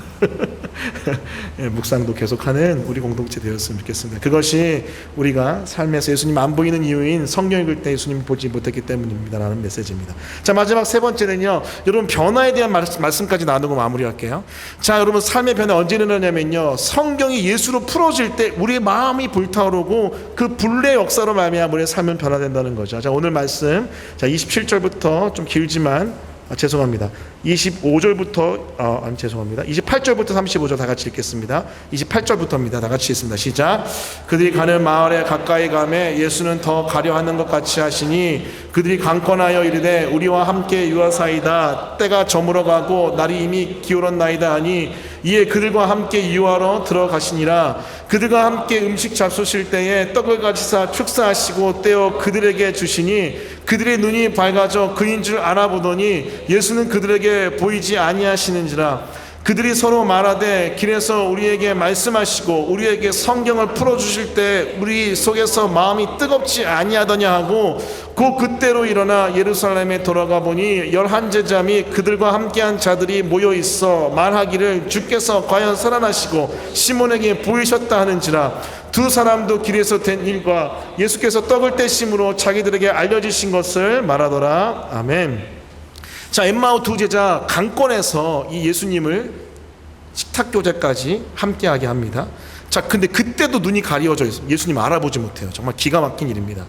묵상도 계속하는 우리 공동체 되었으면 좋겠습니다. 그것이 우리가 삶에서 예수님 안 보이는 이유인 성경 읽을 때 예수님 보지 못했기 때문입니다 라는 메시지입니다. 자, 마지막 세 번째는요, 여러분 변화에 대한 말씀까지 나누고 마무리할게요. 자, 여러분 삶의 변화 언제 일어나냐면요, 성경이 예수로 풀어질 때 우리의 마음이 불타오르고 그 불의 역사로 말미암아 우리의 삶은 변화된다는 거죠. 자, 오늘 말씀, 자 27절부터 좀 길지만 죄송합니다. 25절부터 죄송합니다. 28절부터 35절 다 같이 읽겠습니다. 28절부터입니다. 다 같이 읽습니다. 시작. 그들이 가는 마을에 가까이 가매 예수는 더 가려 하는 것 같이 하시니 그들이 강권하여 이르되 우리와 함께 유하사이다. 때가 저물어 가고 날이 이미 기울었나이다 하니 이에 그들과 함께 유하러 들어가시니라. 그들과 함께 음식 잡수실 때에 떡을 가지사 축사하시고 떼어 그들에게 주시니 그들의 눈이 밝아져 그인 줄 알아보더니 예수는 그들에게 보이지 아니하시는지라. 그들이 서로 말하되 길에서 우리에게 말씀하시고 우리에게 성경을 풀어주실 때 우리 속에서 마음이 뜨겁지 아니하더냐 하고 그때로 일어나 예루살렘에 돌아가 보니 11제자 및 그들과 함께한 자들이 모여 있어 말하기를 주께서 과연 살아나시고 시몬에게 보이셨다 하는지라. 두 사람도 길에서 된 일과 예수께서 떡을 떼심으로 자기들에게 알려주신 것을 말하더라. 아멘. 자, 엠마오 두 제자 강권에서 이 예수님을 식탁 교제까지 함께하게 합니다. 자, 근데 그때도 눈이 가려져 있어요. 예수님 알아보지 못해요. 정말 기가 막힌 일입니다.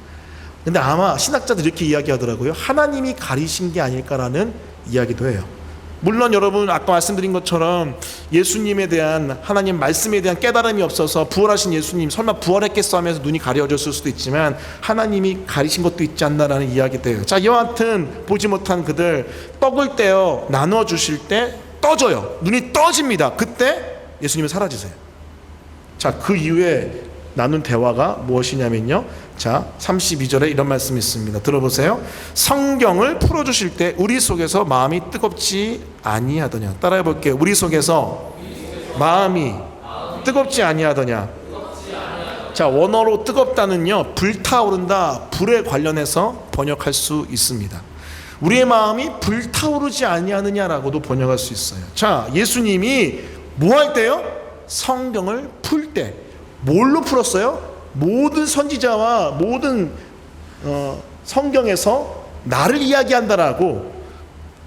근데 아마 신학자들이 이렇게 이야기하더라고요. 하나님이 가리신 게 아닐까라는 이야기도 해요. 물론 여러분 아까 말씀드린 것처럼 예수님에 대한 하나님 말씀에 대한 깨달음이 없어서 부활하신 예수님 설마 부활했겠어 하면서 눈이 가려졌을 수도 있지만 하나님이 가리신 것도 있지 않나라는 이야기도 해요. 자, 여하튼 보지 못한 그들 떡을 떼어 나눠 주실 때 떠져요. 눈이 떠집니다. 그때 예수님이 사라지세요. 자, 그 이후에 나눈 대화가 무엇이냐면요, 자 32절에 이런 말씀이 있습니다. 들어보세요. 성경을 풀어주실 때 우리 속에서 마음이 뜨겁지 아니하더냐. 따라해 볼게요. 우리 속에서 마음이 뜨겁지 아니하더냐. 자, 원어로 뜨겁다는요, 불타오른다, 불에 관련해서 번역할 수 있습니다. 우리의 마음이 불타오르지 아니하느냐라고도 번역할 수 있어요. 자, 예수님이 뭐 할 때요? 성경을 풀 때. 뭘로 풀었어요? 모든 선지자와 모든 성경에서 나를 이야기한다라고,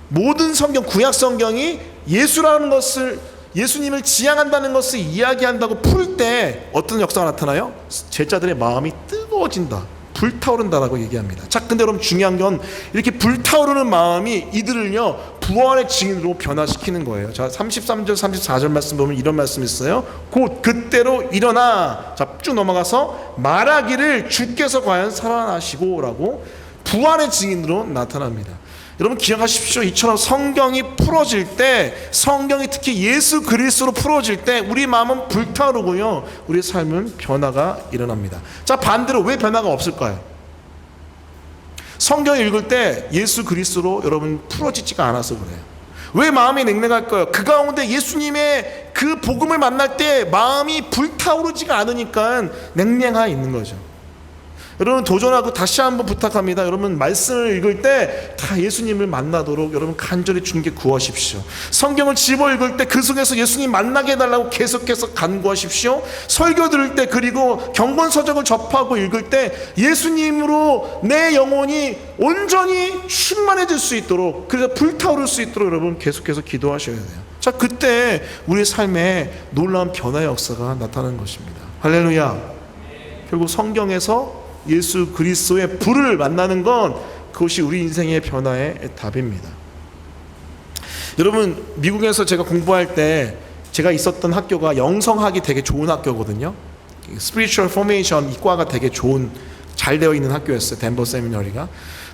모든 성경, 구약 성경이 예수라는 것을, 예수님을 지향한다는 것을 이야기한다고 풀 때 어떤 역사가 나타나요? 제자들의 마음이 뜨거워진다, 불타오른다라고 얘기합니다. 자, 근데 여러분 중요한 건 이렇게 불타오르는 마음이 이들을요 부활의 증인으로 변화시키는 거예요. 자, 33절 34절 말씀 보면 이런 말씀이 있어요. 곧 그때로 일어나, 자, 쭉 넘어가서 말하기를 주께서 과연 살아나시고 라고 부활의 증인으로 나타납니다. 여러분 기억하십시오. 이처럼 성경이 풀어질 때, 성경이 특히 예수 그리스도로 풀어질 때 우리 마음은 불타오르고요, 우리의 삶은 변화가 일어납니다. 자, 반대로 왜 변화가 없을까요? 성경을 읽을 때 예수 그리스도로 여러분 풀어지지가 않아서 그래요. 왜 마음이 냉랭할까요? 그 가운데 예수님의 그 복음을 만날 때 마음이 불타오르지가 않으니까 냉랭하 있는 거죠. 여러분 도전하고 다시 한번 부탁합니다. 여러분 말씀을 읽을 때 다 예수님을 만나도록 여러분 간절히 주님께 구하십시오. 성경을 집어 읽을 때 그 속에서 예수님 만나게 해달라고 계속해서 간구하십시오. 설교 들을 때, 그리고 경건서적을 접하고 읽을 때 예수님으로 내 영혼이 온전히 충만해질 수 있도록, 그래서 불타오를 수 있도록 여러분 계속해서 기도하셔야 돼요. 자, 그때 우리의 삶에 놀라운 변화의 역사가 나타나는 것입니다. 할렐루야. 결국 성경에서 예수 그리스도의 불을 만나는 건 그것이 우리 인생의 변화의 답입니다. 여러분 미국에서 제가 공부할 때 제가 있었던 학교가 영성학이 되게 좋은 학교거든요. Spiritual Formation 이과가 되게 좋은, 잘 되어 있는 학교였어요. 덴버 세미너리가.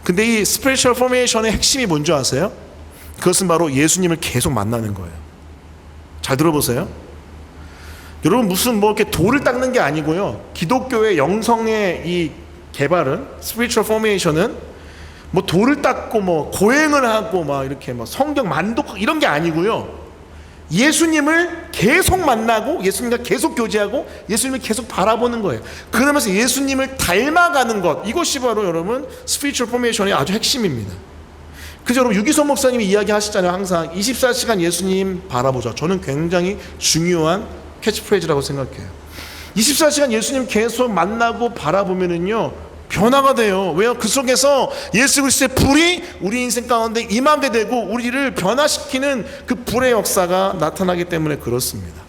근데 이 Spiritual Formation의 핵심이 뭔지 아세요? 그것은 바로 예수님을 계속 만나는 거예요. 잘 들어보세요. 여러분 무슨 뭐 이렇게 돌을 닦는 게 아니고요. 기독교의 영성의 이 개발은, 스피리추얼 포메이션은 뭐 돌을 닦고 뭐 고행을 하고 막 이렇게 뭐 성경 만독 이런 게 아니고요. 예수님을 계속 만나고 예수님과 계속 교제하고 예수님을 계속 바라보는 거예요. 그러면서 예수님을 닮아가는 것, 이것이 바로 여러분 스피리추얼 포메이션의 아주 핵심입니다. 그래서 여러분 유기선 목사님이 이야기하시잖아요. 항상 24시간 예수님 바라보자. 저는 굉장히 중요한 캐치프레이즈라고 생각해요. 24시간 예수님 계속 만나고 바라보면은요 변화가 돼요. 왜요? 그 속에서 예수 그리스도의 불이 우리 인생 가운데 임하게 되고 우리를 변화시키는 그 불의 역사가 나타나기 때문에 그렇습니다.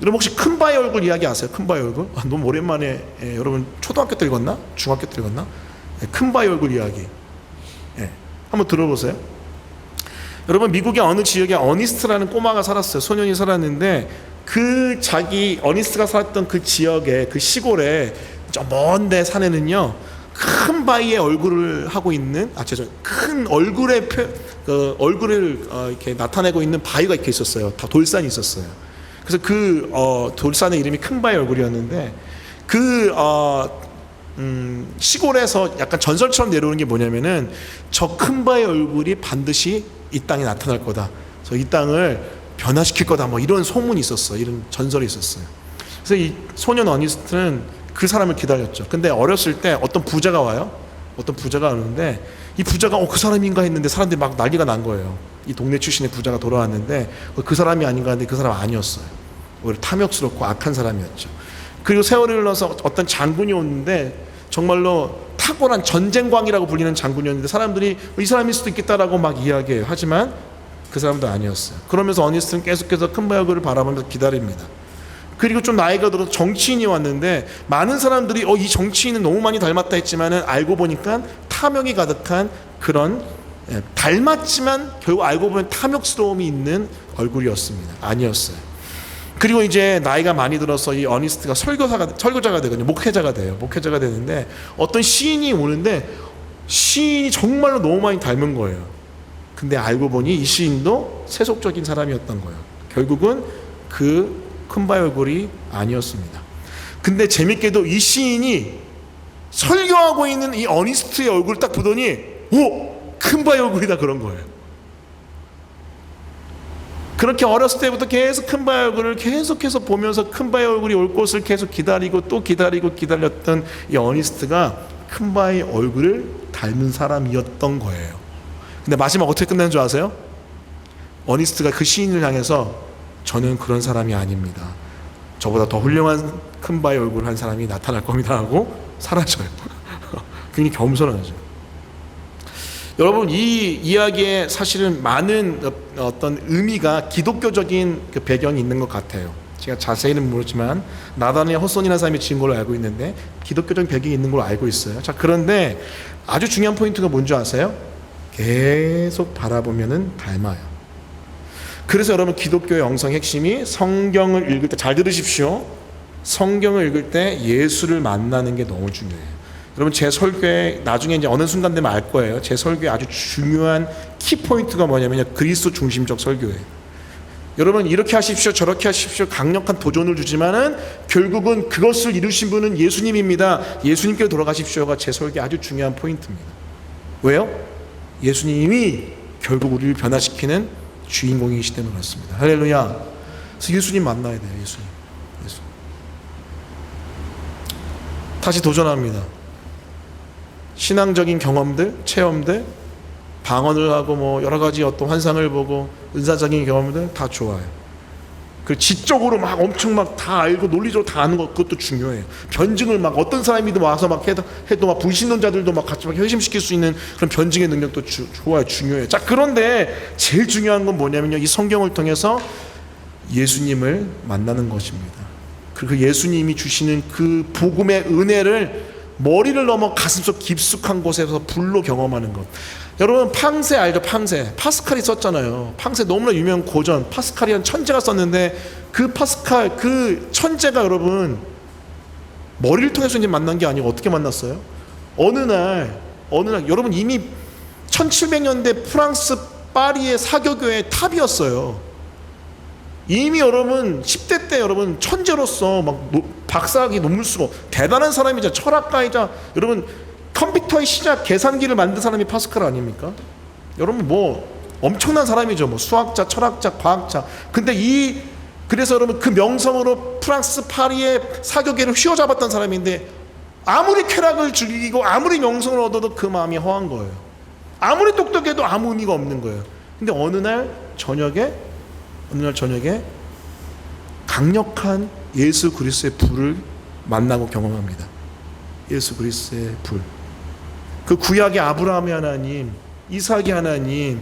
여러분 혹시 큰바의 얼굴 이야기 아세요? 큰바의 얼굴? 너무 오랜만에 여러분 초등학교 때 읽었나? 중학교 때 읽었나? 큰바의 얼굴 이야기. 한번 들어보세요. 여러분 미국의 어느 지역에 어니스트라는 꼬마가 살았어요. 소년이 살았는데 그 자기 어니스트가 살았던 그 지역에, 그 시골에 저 먼데 산에는요 큰 바위의 얼굴을 하고 있는, 큰 얼굴의 얼굴을 이렇게 나타내고 있는 바위가 이렇게 있었어요. 다 돌산이 있었어요. 그래서 그 돌산의 이름이 큰 바위 얼굴이었는데 그 시골에서 약간 전설처럼 내려오는 게 뭐냐면은 저 큰 바위 얼굴이 반드시 이 땅에 나타날 거다. 그래서 이 땅을 변화시킬 거다. 뭐 이런 소문이 있었어. 이런 전설이 있었어요. 그래서 이 소년 어니스트는 그 사람을 기다렸죠. 근데 어렸을 때 어떤 부자가 와요. 어떤 부자가 오는데 이 부자가 그 사람인가 했는데 사람들이 막 난리가 난 거예요. 이 동네 출신의 부자가 돌아왔는데 그 사람이 아닌가 했는데 그 사람 아니었어요. 오히려 탐욕스럽고 악한 사람이었죠. 그리고 세월이 흘러서 어떤 장군이 오는데 정말로 탁월한 전쟁광이라고 불리는 장군이었는데 사람들이 이 사람일 수도 있겠다라고 막 이야기해요. 하지만 그 사람도 아니었어요. 그러면서 어니스트는 계속해서 큰 바위를 바라보면서 기다립니다. 그리고 좀 나이가 들어서 정치인이 왔는데 많은 사람들이 이 정치인은 너무 많이 닮았다 했지만은 알고 보니까 탐욕이 가득한 그런, 닮았지만 결국 알고 보면 탐욕스러움이 있는 얼굴이었습니다. 아니었어요. 그리고 이제 나이가 많이 들어서 이 어니스트가 설교자가 되거든요. 목회자가 돼요. 목회자가 되는데 어떤 시인이 오는데 시인이 정말로 너무 많이 닮은 거예요. 근데 알고 보니 이 시인도 세속적인 사람이었던 거예요. 결국은 그 큰 바위 얼굴이 아니었습니다. 근데 재밌게도 이 시인이 설교하고 있는 이 어니스트의 얼굴을 딱 보더니 오! 큰바의 얼굴이다 그런 거예요. 그렇게 어렸을 때부터 계속 큰바의 얼굴을 계속해서 보면서 큰바의 얼굴이 올 것을 계속 기다리고 또 기다리고 기다렸던 이 어니스트가 큰바의 얼굴을 닮은 사람이었던 거예요. 근데 마지막 어떻게 끝나는 줄 아세요? 어니스트가 그 시인을 향해서 저는 그런 사람이 아닙니다. 저보다 더 훌륭한 큰바의 얼굴을 한 사람이 나타날 겁니다 하고 사라져요. 굉장히 겸손하죠. 여러분, 이 이야기에 사실은 많은 어떤 의미가 기독교적인 그 배경이 있는 것 같아요. 제가 자세히는 모르지만 나단의 헛손이라는 사람이 지은 걸로 알고 있는데 기독교적인 배경이 있는 걸로 알고 있어요. 자, 그런데 아주 중요한 포인트가 뭔지 아세요? 계속 바라보면은 닮아요. 그래서 여러분, 기독교의 영성 핵심이 성경을 읽을 때, 잘 들으십시오. 성경을 읽을 때 예수를 만나는 게 너무 중요해요. 여러분, 제 설교에 나중에 이제 어느 순간 되면 알 거예요. 제 설교에 아주 중요한 키포인트가 뭐냐면요, 그리스도 중심적 설교예요. 여러분, 이렇게 하십시오 저렇게 하십시오 강력한 도전을 주지만은 결국은 그것을 이루신 분은 예수님입니다. 예수님께로 돌아가십시오가 제 설교의 아주 중요한 포인트입니다. 왜요? 예수님이 결국 우리를 변화시키는 주인공이시기 때문에 그렇습니다. 할렐루야. 그래서 예수님 만나야 돼요. 예수님. 다시 도전합니다. 신앙적인 경험들, 체험들, 방언을 하고 뭐 여러 가지 어떤 환상을 보고 은사적인 경험들 다 좋아요. 그 지적으로 막 엄청 막 다 알고 논리적으로 다 아는 것, 그것도 중요해요. 변증을 막 어떤 사람이든 와서 막 해도 막 불신론자들도 막 같이 막 회심시킬 수 있는 그런 변증의 능력도 좋아요. 중요해요. 자, 그런데 제일 중요한 건 뭐냐면요, 이 성경을 통해서 예수님을 만나는 것입니다. 그 예수님이 주시는 그 복음의 은혜를 머리를 넘어 가슴속 깊숙한 곳에서 불로 경험하는 것. 여러분, 팡세 알죠? 팡세. 파스칼이 썼잖아요. 팡세 너무나 유명한 고전. 파스칼이라는 천재가 썼는데 그 파스칼, 그 천재가 여러분 머리를 통해서 이제 만난 게 아니고 어떻게 만났어요? 어느 날 여러분, 이미 1700년대 프랑스 파리의 사교교의 탑이었어요. 이미 여러분 10대 때 여러분 천재로서 막 박사학위 논문 쓰고 대단한 사람이자 철학가이자 여러분 컴퓨터의 시작 계산기를 만든 사람이 파스칼 아닙니까? 여러분 뭐 엄청난 사람이죠. 뭐 수학자, 철학자, 과학자. 근데 그래서 여러분 그 명성으로 프랑스 파리의 사교계를 휘어잡았던 사람인데 아무리 쾌락을 즐기고 아무리 명성을 얻어도 그 마음이 허한 거예요. 아무리 똑똑해도 아무 의미가 없는 거예요. 근데 어느 날 저녁에 강력한 예수 그리스도의 불을 만나고 경험합니다. 예수 그리스도의 불. 그 구약의 아브라함의 하나님, 이삭의 하나님,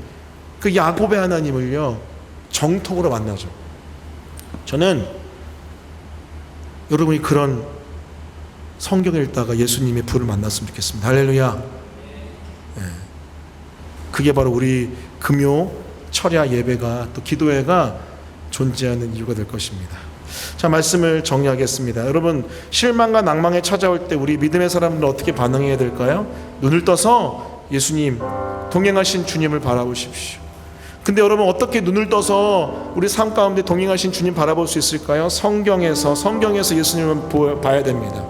그 야곱의 하나님을요 정통으로 만나죠. 저는 여러분이 그런 성경을 읽다가 예수님의 불을 만났으면 좋겠습니다. 할렐루야. 네. 그게 바로 우리 금요 철야 예배가 또 기도회가 존재하는 이유가 될 것입니다. 자, 말씀을 정리하겠습니다. 여러분, 실망과 낭망에 찾아올 때 우리 믿음의 사람들은 어떻게 반응해야 될까요? 눈을 떠서 예수님, 동행하신 주님을 바라보십시오. 근데 여러분, 어떻게 눈을 떠서 우리 삶 가운데 동행하신 주님 바라볼 수 있을까요? 성경에서 예수님을 봐야 됩니다.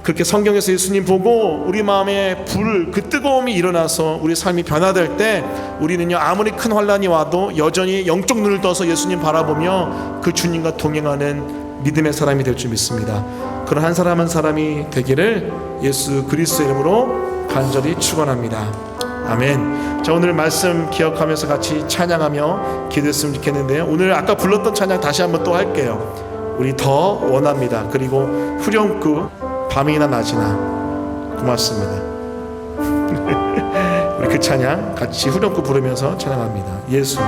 그렇게 성경에서 예수님 보고 우리 마음에 그 뜨거움이 일어나서 우리 삶이 변화될 때 우리는요, 아무리 큰 환난이 와도 여전히 영적 눈을 떠서 예수님 바라보며 그 주님과 동행하는 믿음의 사람이 될 줄 믿습니다. 그런 한 사람 한 사람이 되기를 예수 그리스도의 이름으로 간절히 축원합니다. 아멘. 자, 오늘 말씀 기억하면서 같이 찬양하며 기도했으면 좋겠는데요, 오늘 아까 불렀던 찬양 다시 한번 또 할게요. 우리 더 원합니다. 그리고 후렴구 밤이나 낮이나. 고맙습니다. 우리 그 찬양 같이 후렴구 부르면서 찬양합니다. 예수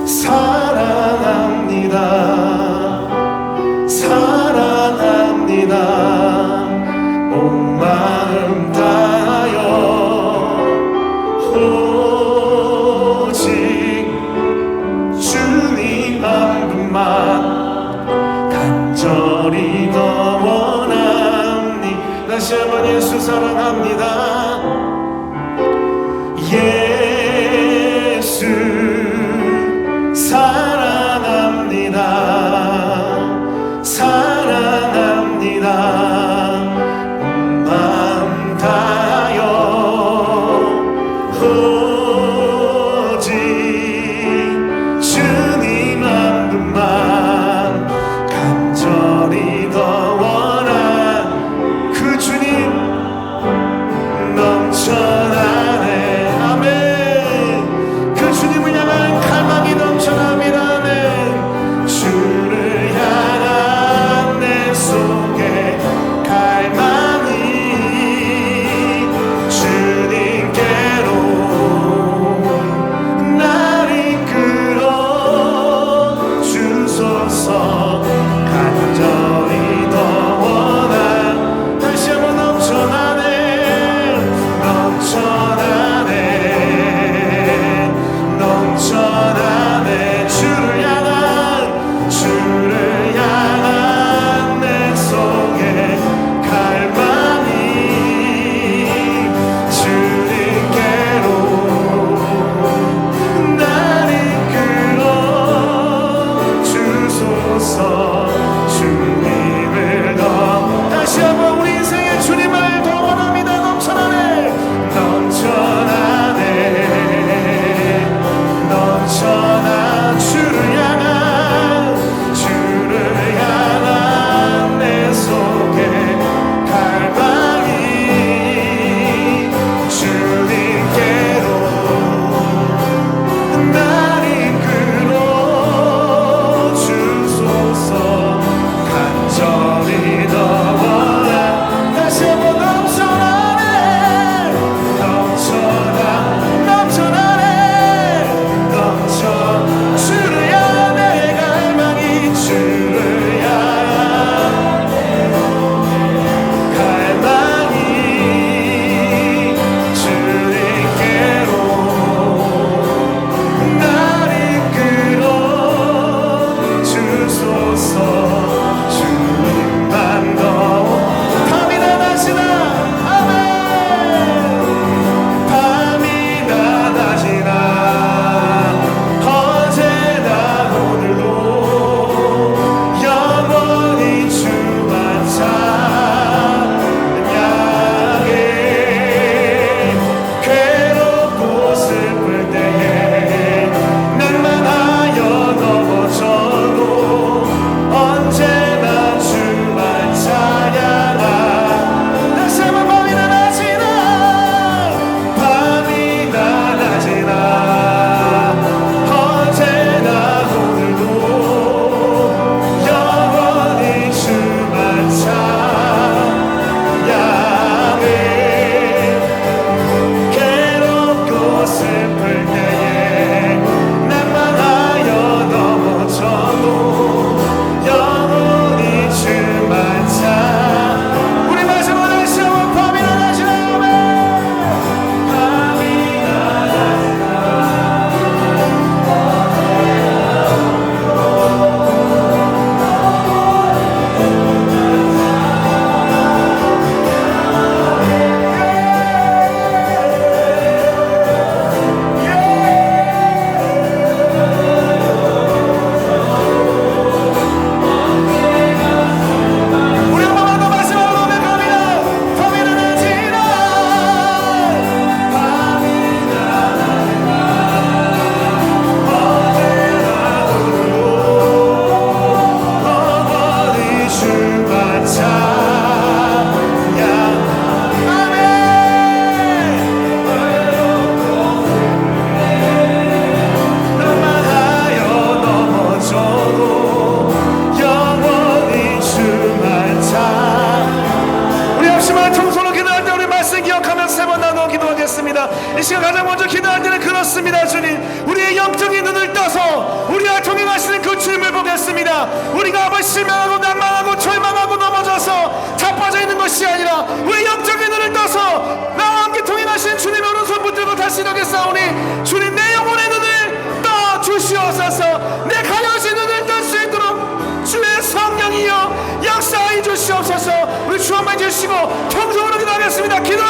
사랑합니다. 온 마음 다하여 오직 주님 한 분만 간절히 더 원합니. 다시 한번 예수 사랑합니다. 예수 사랑합니다. 할렐루야. 통솔로 기도할 때 우리 말씀 기억하면서 세 번 나누어 기도하겠습니다. 이 시간 가장 먼저 기도할 때는 그렇습니다. 주님, 우리의 영적인 눈을 떠서 우리와 동행하시는 그 주님을 보겠습니다. 우리가 아버지 실망하고 낭망하고 절망하고 넘어져서 자빠져 있는 것이 아니라 우리 영적인 눈을 떠서 나와 함께 동행하시는 주님의 오른손 붙들고 다시 이렇게 싸우니, 주님 내 영혼의 눈을 떠 주시옵소서. 내 가려진 눈을 뜰 수 있도록 주의 성령이여 역사해 주시옵소서. 우리 주 한번 주시고 통성으로 기도하겠습니다. 기도